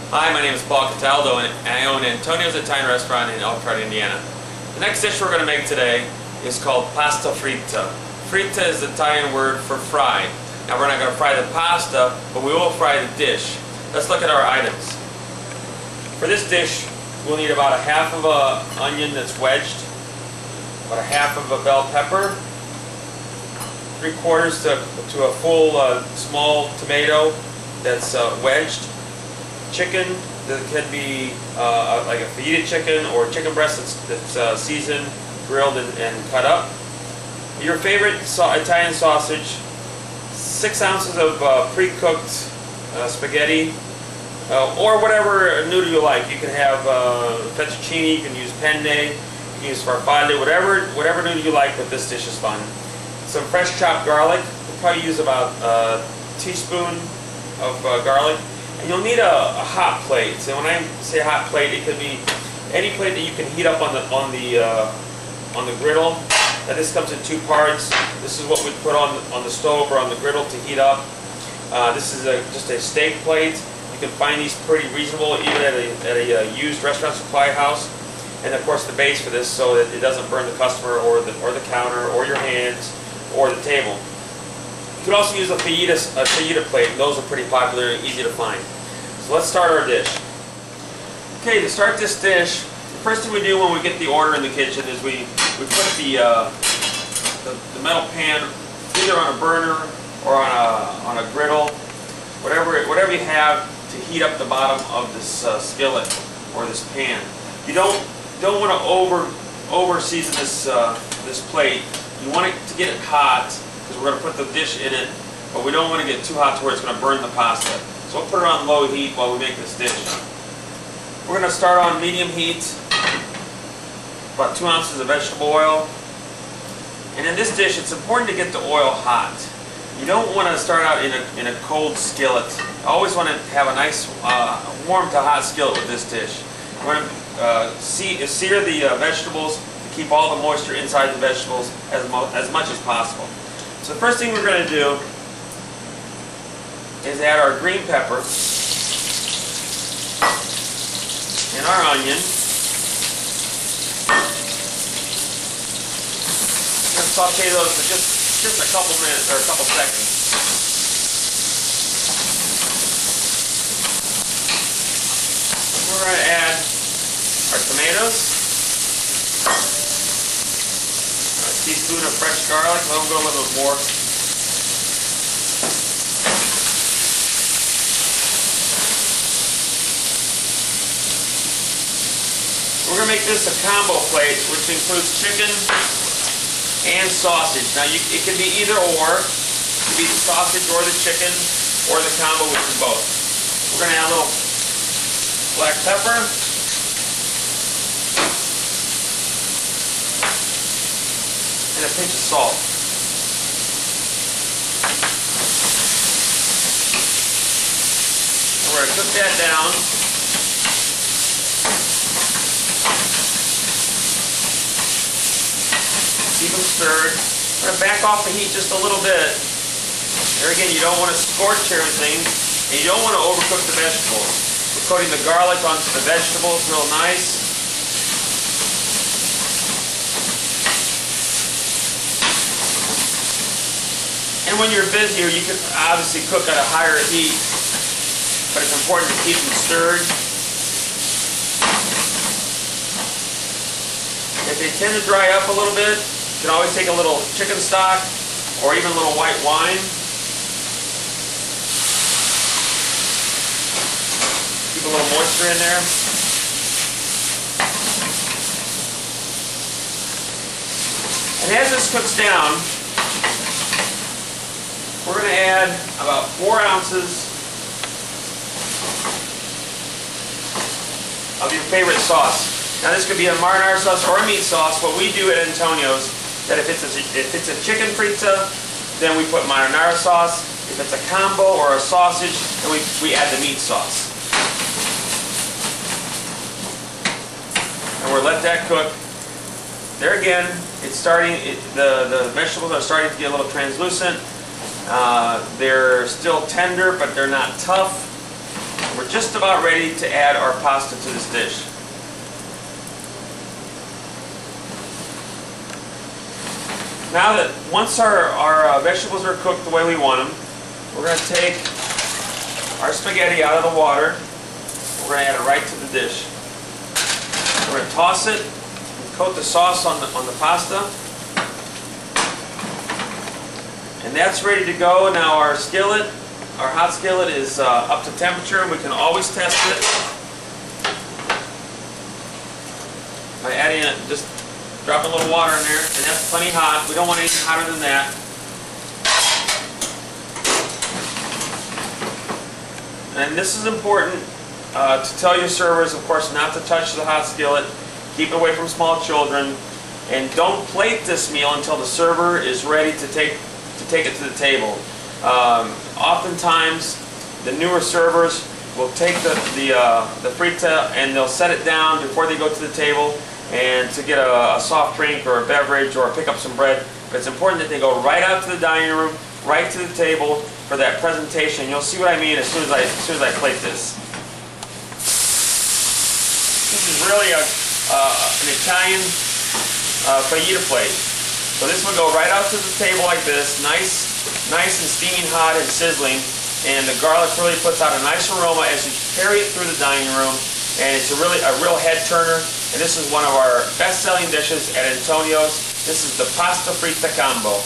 Hi, my name is Paul Cataldo and I own Antonio's Italian Restaurant in Elkhart, Indiana. The next dish we're going to make today is called pasta fritta. Fritta is the Italian word for fried. Now we're not going to fry the pasta, but we will fry the dish. Let's look at our items. For this dish, we'll need about a half of an onion that's wedged, about a half of a bell pepper, 3/4 to a full small tomato that's wedged, chicken that can be like a fajita chicken or chicken breast that's seasoned, grilled, and cut up. Your favorite Italian sausage, 6 ounces of pre-cooked spaghetti, or whatever noodle you like. You can have fettuccine, you can use penne, you can use farfalle, whatever noodle you like, but this dish is fun. Some fresh chopped garlic. We'll probably use about a teaspoon of garlic. And you'll need a hot plate. So when I say hot plate, it could be any plate that you can heat up on the griddle. Now this comes in 2 parts. This is what we put on the stove or on the griddle to heat up. This is just a steak plate. You can find these pretty reasonable even at a used restaurant supply house. And of course the base for this so that it doesn't burn the customer or the counter or your hands or the table. You could also use a fajita plate. Those are pretty popular and easy to find. So let's start our dish. Okay, to start this dish, the first thing we do when we get the order in the kitchen is we put the metal pan either on a burner or on a griddle, whatever you have to heat up the bottom of this skillet or this pan. You don't want to over season this plate. You want it to get it hot because we're going to put the dish in it, but we don't want to get too hot to where it's going to burn the pasta. So we'll put it on low heat while we make this dish. We're going to start on medium heat, about 2 ounces of vegetable oil. And in this dish, it's important to get the oil hot. You don't want to start out in a cold skillet. You always want to have a nice warm to hot skillet with this dish. We're going to sear the vegetables to keep all the moisture inside the vegetables as much as possible. So the first thing we're going to do is add our green pepper and our onion. We're going to saute those for just a couple minutes or a couple seconds. We're going to add our tomatoes, a teaspoon of fresh garlic. Let them go a little bit more. We're going to make this a combo plate, which includes chicken and sausage. Now, it can be either or. It can be the sausage or the chicken or the combo, which is both. We're going to add a little black pepper. And a pinch of salt. And we're going to cook that down. Keep them stirred. We're going to back off the heat just a little bit. There again, you don't want to scorch everything, and you don't want to overcook the vegetables. We're coating the garlic onto the vegetables real nice. And when you're busier, you can obviously cook at a higher heat, but it's important to keep them stirred. If they tend to dry up a little bit, you can always take a little chicken stock or even a little white wine. Keep a little moisture in there. And as this cooks down, we're going to add about 4 ounces of your favorite sauce. Now this could be a marinara sauce or a meat sauce. What we do at Antonio's, that if it's a chicken fritta, then we put marinara sauce. If it's a combo or a sausage, then we add the meat sauce. And we'll let that cook. There again, it's starting. The vegetables are starting to get a little translucent. They're still tender, but they're not tough. We're we're just about ready to add our pasta to this dish. Now that once our vegetables are cooked the way we want them, we're going to take our spaghetti out of the water. We're going to add it right to the dish. We're going to toss it and coat the sauce on the pasta. And that's ready to go. Now our skillet, our hot skillet is up to temperature. We can always test it by adding it, just dropping a little water in there, and that's plenty hot. We don't want anything hotter than that. And this is important to tell your servers, of course, not to touch the hot skillet. Keep it away from small children, and don't plate this meal until the server is ready to take it to the table. Oftentimes, the newer servers will take the Frita and they'll set it down before they go to the table and to get a soft drink or a beverage or pick up some bread. But it's important that they go right out to the dining room, right to the table for that presentation. You'll see what I mean as soon as I plate this. This is really an Italian fajita plate. So this will go right out to the table like this, nice and steaming hot and sizzling, and the garlic really puts out a nice aroma as you carry it through the dining room, and it's a real head turner. And this is one of our best-selling dishes at Antonio's. This is the pasta frita combo.